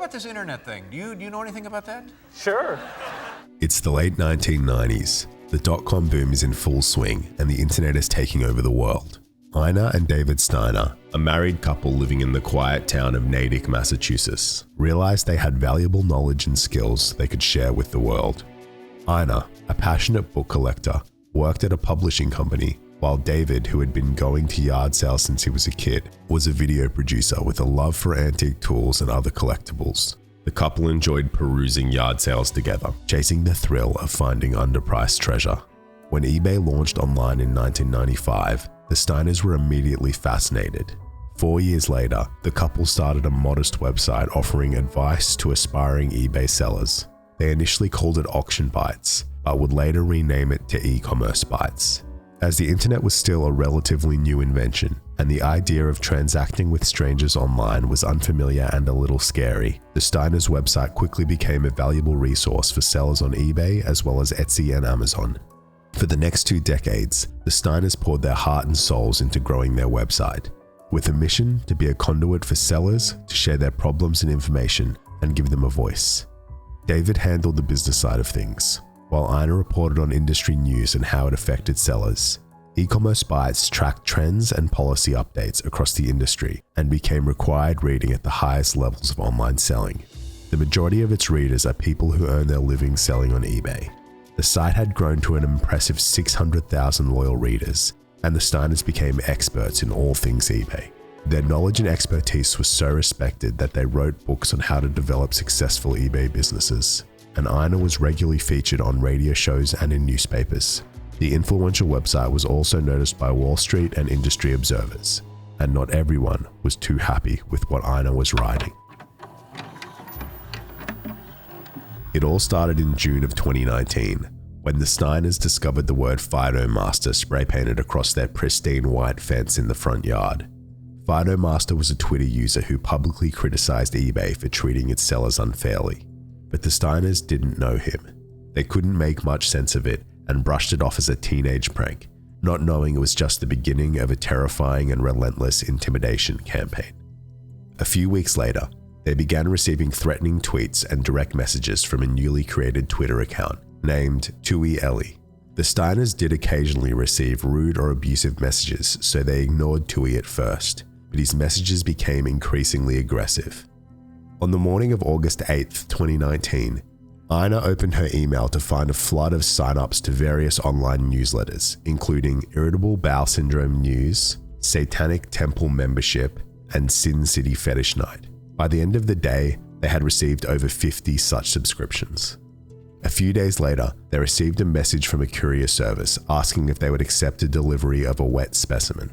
about this internet thing? Do you know anything about that? Sure. It's the late 1990s. The dot-com boom is in full swing and the internet is taking over the world. Ina and David Steiner, a married couple living in the quiet town of Natick, Massachusetts, realized they had valuable knowledge and skills they could share with the world. Ina, a passionate book collector, worked at a publishing company, while David, who had been going to yard sales since he was a kid, was a video producer with a love for antique tools and other collectibles. The couple enjoyed perusing yard sales together, chasing the thrill of finding underpriced treasure. When eBay launched online in 1995, the Steiners were immediately fascinated. 4 years later, the couple started a modest website offering advice to aspiring eBay sellers. They initially called it Auction Bites, but would later rename it to E-Commerce Bites. As the internet was still a relatively new invention, and the idea of transacting with strangers online was unfamiliar and a little scary, the Steiners' website quickly became a valuable resource for sellers on eBay as well as Etsy and Amazon. For the next 2 decades, the Steiners poured their heart and souls into growing their website, with a mission to be a conduit for sellers to share their problems and information and give them a voice. David handled the business side of things, while Ina reported on industry news and how it affected sellers. E-Commerce Bites tracked trends and policy updates across the industry and became required reading at the highest levels of online selling. The majority of its readers are people who earn their living selling on eBay. The site had grown to an impressive 600,000 loyal readers, and the Steiners became experts in all things eBay. Their knowledge and expertise was so respected that they wrote books on how to develop successful eBay businesses, and Ina was regularly featured on radio shows and in newspapers. The influential website was also noticed by Wall Street and industry observers, and not everyone was too happy with what Ina was writing. It all started in June of 2019, when the Steiners discovered the word Fido Master spray painted across their pristine white fence in the front yard. Fido Master was a Twitter user who publicly criticized eBay for treating its sellers unfairly, but the Steiners didn't know him. They couldn't make much sense of it and brushed it off as a teenage prank, not knowing it was just the beginning of a terrifying and relentless intimidation campaign. A few weeks later, they began receiving threatening tweets and direct messages from a newly created Twitter account named Tui Ellie. The Steiners did occasionally receive rude or abusive messages, so they ignored Tui at first, but his messages became increasingly aggressive. On the morning of August 8th, 2019, Ina opened her email to find a flood of sign-ups to various online newsletters, including Irritable Bowel Syndrome News, Satanic Temple Membership, and Sin City Fetish Night. By the end of the day, they had received over 50 such subscriptions. A few days later, they received a message from a courier service asking if they would accept a delivery of a wet specimen.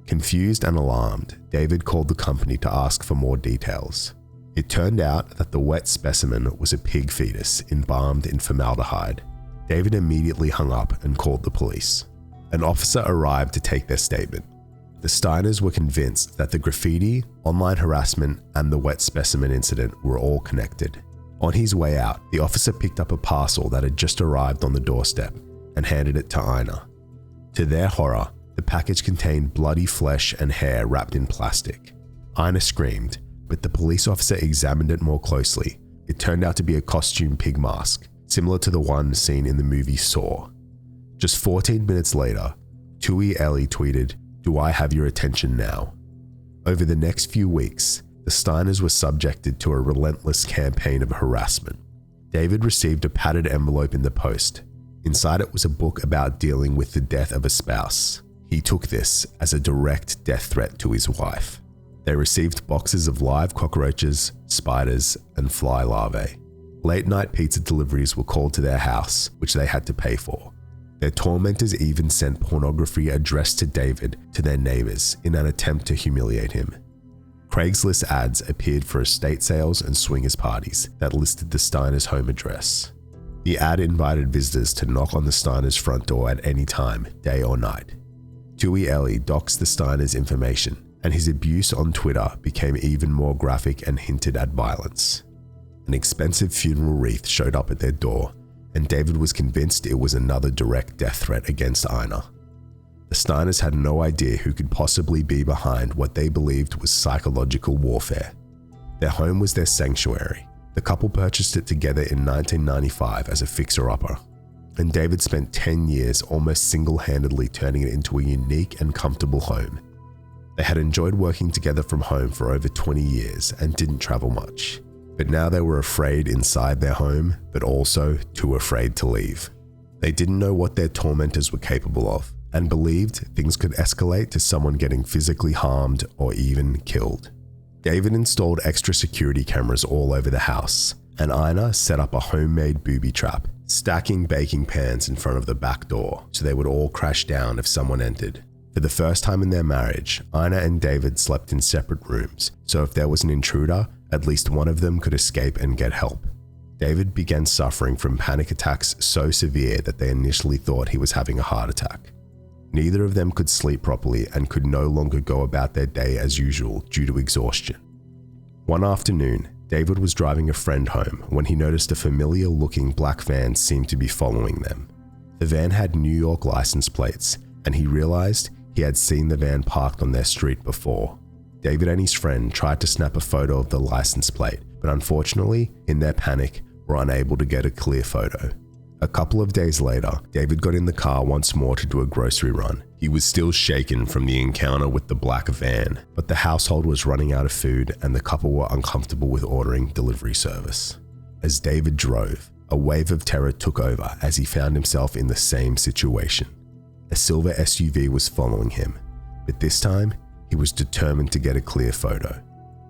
Confused and alarmed, David called the company to ask for more details. It turned out that the wet specimen was a pig fetus embalmed in formaldehyde. David immediately hung up and called the police. An officer arrived to take their statement. The Steiners were convinced that the graffiti, online harassment, and the wet specimen incident were all connected. On his way out, the officer picked up a parcel that had just arrived on the doorstep and handed it to Ina. To their horror, the package contained bloody flesh and hair wrapped in plastic. Ina screamed, but the police officer examined it more closely. It turned out to be a costume pig mask, similar to the one seen in the movie Saw. Just 14 minutes later, Tui Ellie tweeted, "Do I have your attention now?" Over the next few weeks, the Steiners were subjected to a relentless campaign of harassment. David received a padded envelope in the post. Inside it was a book about dealing with the death of a spouse. He took this as a direct death threat to his wife. They received boxes of live cockroaches, spiders, and fly larvae. Late-night pizza deliveries were called to their house, which they had to pay for. Their tormentors even sent pornography addressed to David to their neighbors in an attempt to humiliate him. Craigslist ads appeared for estate sales and swingers parties that listed the Steiners' home address. The ad invited visitors to knock on the Steiners' front door at any time, day or night. Tui Ellie doxed the Steiners' information, and his abuse on Twitter became even more graphic and hinted at violence. An expensive funeral wreath showed up at their door, and David was convinced it was another direct death threat against Ina. The Steiners had no idea who could possibly be behind what they believed was psychological warfare. Their home was their sanctuary. The couple purchased it together in 1995 as a fixer-upper, and David spent 10 years almost single-handedly turning it into a unique and comfortable home. They had enjoyed working together from home for over 20 years and didn't travel much, but now they were afraid inside their home, but also too afraid to leave. They didn't know what their tormentors were capable of, and believed things could escalate to someone getting physically harmed or even killed. David installed extra security cameras all over the house, and Ina set up a homemade booby trap, stacking baking pans in front of the back door so they would all crash down if someone entered. For the first time in their marriage, Ina and David slept in separate rooms, so if there was an intruder, at least one of them could escape and get help. David began suffering from panic attacks so severe that they initially thought he was having a heart attack. Neither of them could sleep properly and could no longer go about their day as usual due to exhaustion. One afternoon, David was driving a friend home when he noticed a familiar-looking black van seemed to be following them. The van had New York license plates, and he realized he had seen the van parked on their street before. David and his friend tried to snap a photo of the license plate, but unfortunately, in their panic, were unable to get a clear photo. A couple of days later, David got in the car once more to do a grocery run. He was still shaken from the encounter with the black van, but the household was running out of food and the couple were uncomfortable with ordering delivery service. As David drove, a wave of terror took over as he found himself in the same situation. A silver SUV was following him, but this time, he was determined to get a clear photo.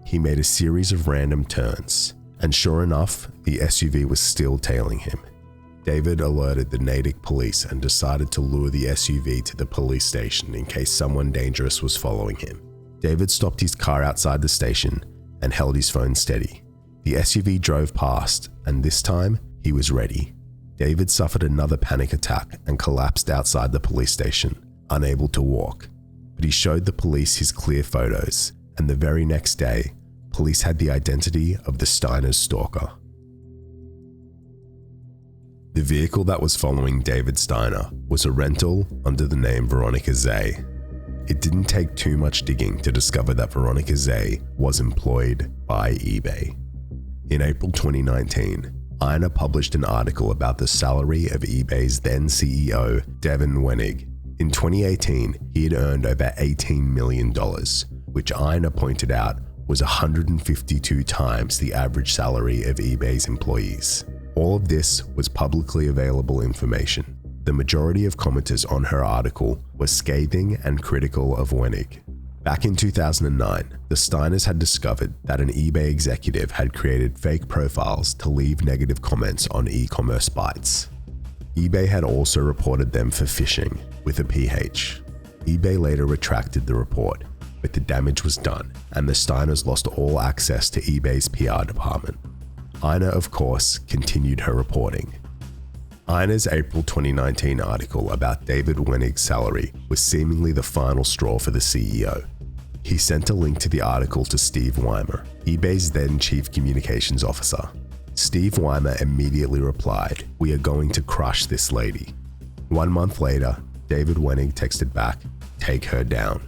He made a series of random turns, and sure enough, the SUV was still tailing him. David alerted the Natick police and decided to lure the SUV to the police station in case someone dangerous was following him. David stopped his car outside the station and held his phone steady. The SUV drove past, and this time, he was ready. David suffered another panic attack and collapsed outside the police station, unable to walk. But he showed the police his clear photos, and the very next day, police had the identity of the Steiners stalker. The vehicle that was following David Steiner was a rental under the name Veronica Zay. It didn't take too much digging to discover that Veronica Zay was employed by eBay. In April 2019, Ina published an article about the salary of eBay's then CEO, Devin Wenig. In 2018, he had earned over $18 million, which Ina pointed out was 152 times the average salary of eBay's employees. All of this was publicly available information. The majority of commenters on her article were scathing and critical of Wenig. Back in 2009, the Steiners had discovered that an eBay executive had created fake profiles to leave negative comments on e-commerce sites. eBay had also reported them for phishing with a PH. eBay later retracted the report, but the damage was done, and the Steiners lost all access to eBay's PR department. Ina, of course, continued her reporting. Ina's April 2019 article about David Wenig's salary was seemingly the final straw for the CEO. He sent a link to the article to Steve Weimer, eBay's then Chief Communications Officer. Steve Weimer immediately replied, "We are going to crush this lady." 1 month later, David Wenig texted back, "Take her down."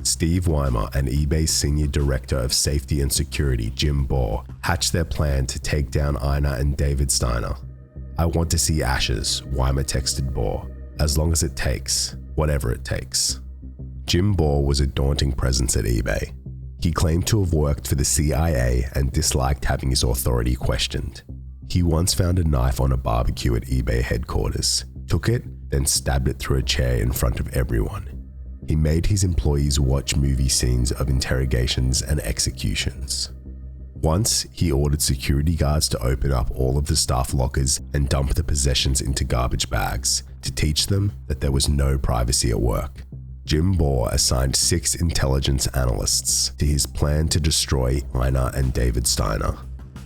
Steve Weimer and eBay's Senior Director of Safety and Security, Jim Bohr, hatched their plan to take down Ina and David Steiner. "I want to see ashes," Weimer texted Bohr, "as long as it takes, whatever it takes." Jim Bohr was a daunting presence at eBay. He claimed to have worked for the CIA and disliked having his authority questioned. He once found a knife on a barbecue at eBay headquarters, took it, then stabbed it through a chair in front of everyone. He made his employees watch movie scenes of interrogations and executions. Once, he ordered security guards to open up all of the staff lockers and dump the possessions into garbage bags to teach them that there was no privacy at work. Jim Bohr assigned 6 intelligence analysts to his plan to destroy Ina and David Steiner.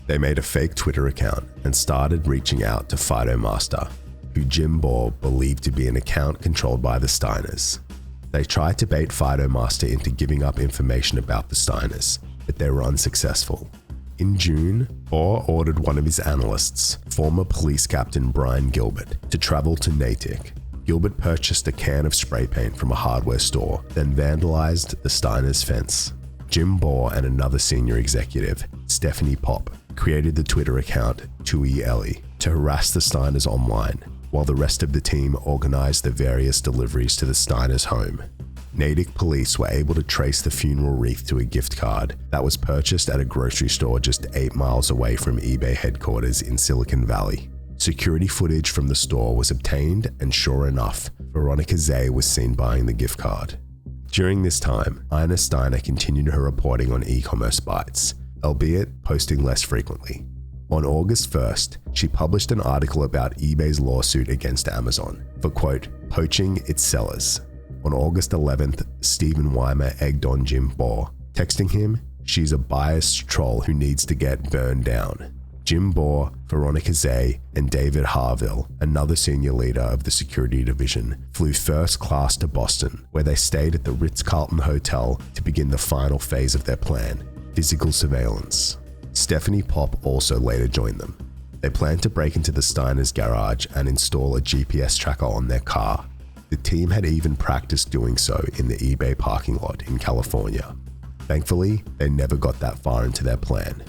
They made a fake Twitter account and started reaching out to Fidomaster, who Jim Bohr believed to be an account controlled by the Steiners. They tried to bait Fidomaster into giving up information about the Steiners, but they were unsuccessful. In June, Bohr ordered one of his analysts, former police captain Brian Gilbert, to travel to Natick. Gilbert purchased a can of spray paint from a hardware store, then vandalized the Steiners' fence. Jim Bohr and another senior executive, Stephanie Pop, created the Twitter account 2ELE to harass the Steiners online, while the rest of the team organized the various deliveries to the Steiners' home. Natick police were able to trace the funeral wreath to a gift card that was purchased at a grocery store just 8 miles away from eBay headquarters in Silicon Valley. Security footage from the store was obtained, and sure enough, Veronica Zay was seen buying the gift card. During this time, Ina Steiner continued her reporting on e-commerce bites, albeit posting less frequently. On August 1st, she published an article about eBay's lawsuit against Amazon for, quote, poaching its sellers. On August 11th, Stephen Weimer egged on Jim Bohr, texting him, "She's a biased troll who needs to get burned down." Jim Bohr, Veronica Zay, and David Harville, another senior leader of the security division, flew first class to Boston, where they stayed at the Ritz-Carlton Hotel to begin the final phase of their plan, physical surveillance. Stephanie Pop also later joined them. They planned to break into the Steiners' garage and install a GPS tracker on their car. The team had even practiced doing so in the eBay parking lot in California. Thankfully, they never got that far into their plan.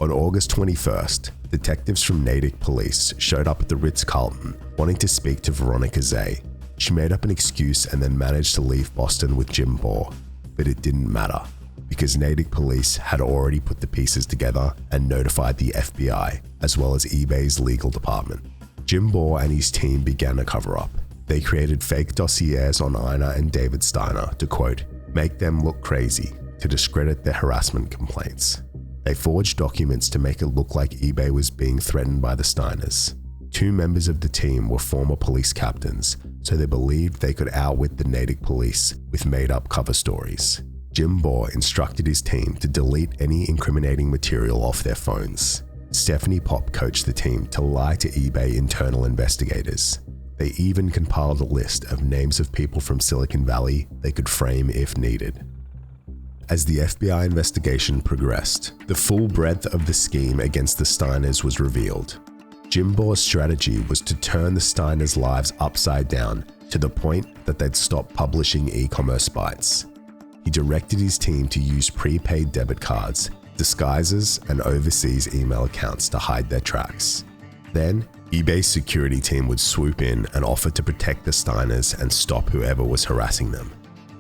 On August 21st, detectives from Natick Police showed up at the Ritz-Carlton wanting to speak to Veronica Zay. She made up an excuse and then managed to leave Boston with Jim Bohr, but it didn't matter because Natick Police had already put the pieces together and notified the FBI, as well as eBay's legal department. Jim Bohr and his team began a cover-up. They created fake dossiers on Ina and David Steiner to, quote, make them look crazy, to discredit their harassment complaints. They forged documents to make it look like eBay was being threatened by the Steiners. 2 members of the team were former police captains, so they believed they could outwit the Natick police with made-up cover stories. Jim Bohr instructed his team to delete any incriminating material off their phones. Stephanie Pop coached the team to lie to eBay internal investigators. They even compiled a list of names of people from Silicon Valley they could frame if needed. As the FBI investigation progressed, the full breadth of the scheme against the Steiners was revealed. Jim Bohr's strategy was to turn the Steiners' lives upside down to the point that they'd stop publishing e-commerce bites. He directed his team to use prepaid debit cards, disguises, and overseas email accounts to hide their tracks. Then, eBay's security team would swoop in and offer to protect the Steiners and stop whoever was harassing them.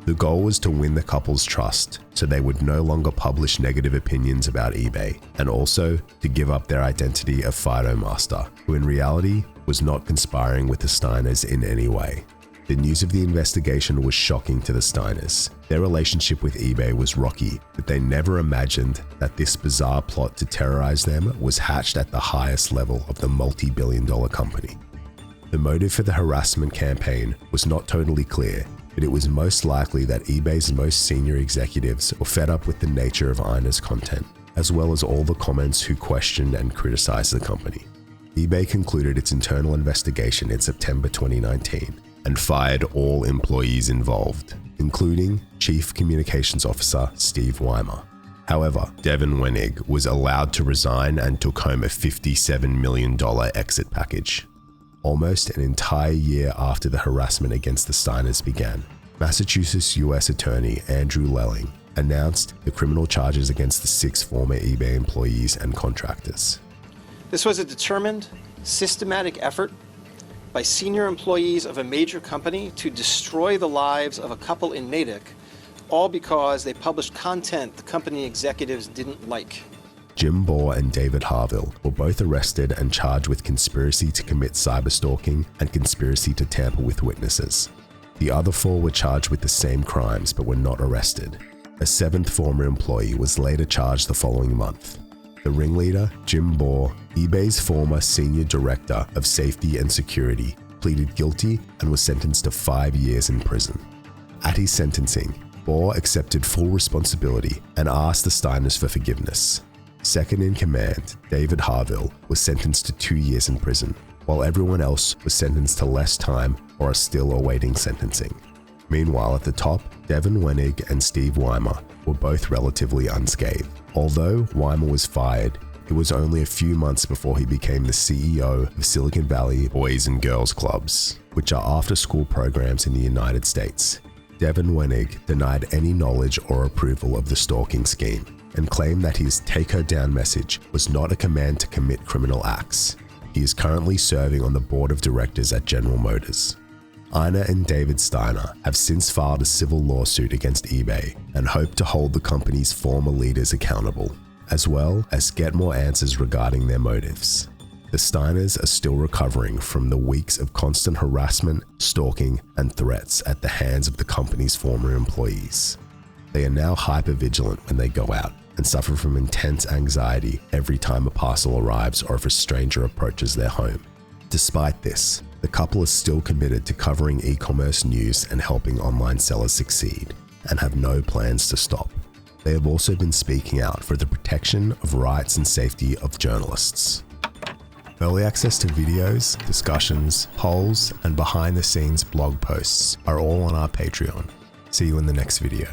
The goal was to win the couple's trust so they would no longer publish negative opinions about eBay, and also to give up their identity of Fidomaster, who in reality was not conspiring with the Steiners in any way. The news of the investigation was shocking to the Steiners. Their relationship with eBay was rocky, but they never imagined that this bizarre plot to terrorize them was hatched at the highest level of the multi-billion-dollar company. The motive for the harassment campaign was not totally clear, but it was most likely that eBay's most senior executives were fed up with the nature of Ina's content, as well as all the comments who questioned and criticized the company. eBay concluded its internal investigation in September 2019 and fired all employees involved, including Chief Communications Officer Steve Weimer. However, Devin Wenig was allowed to resign and took home a $57 million exit package. Almost an entire year after the harassment against the Steiners began, Massachusetts U.S. Attorney Andrew Lelling announced the criminal charges against the 6 former eBay employees and contractors. This was a determined, systematic effort by senior employees of a major company to destroy the lives of a couple in Natick, all because they published content the company executives didn't like. Jim Bohr and David Harville were both arrested and charged with conspiracy to commit cyberstalking and conspiracy to tamper with witnesses. The other 4 were charged with the same crimes but were not arrested. A 7th former employee was later charged the following month. The ringleader, Jim Bohr, eBay's former senior director of safety and security, pleaded guilty and was sentenced to 5 years in prison. At his sentencing, Bohr accepted full responsibility and asked the Steiners for forgiveness. Second in command, David Harville, was sentenced to 2 years in prison, while everyone else was sentenced to less time or are still awaiting sentencing. Meanwhile, at the top, Devin Wenig and Steve Weimer were both relatively unscathed. Although Weimer was fired, it was only a few months before he became the CEO of Silicon Valley Boys and Girls Clubs, which are after-school programs in the United States. Devin Wenig denied any knowledge or approval of the stalking scheme and claimed that his "take her down" message was not a command to commit criminal acts. He is currently serving on the board of directors at General Motors. Ina and David Steiner have since filed a civil lawsuit against eBay and hope to hold the company's former leaders accountable, as well as get more answers regarding their motives. The Steiners are still recovering from the weeks of constant harassment, stalking, and threats at the hands of the company's former employees. They are now hyper-vigilant when they go out and suffer from intense anxiety every time a parcel arrives or if a stranger approaches their home. Despite this, the couple is still committed to covering e-commerce news and helping online sellers succeed, and have no plans to stop. They have also been speaking out for the protection of rights and safety of journalists. Early access to videos, discussions, polls, and behind-the-scenes blog posts are all on our Patreon. See you in the next video.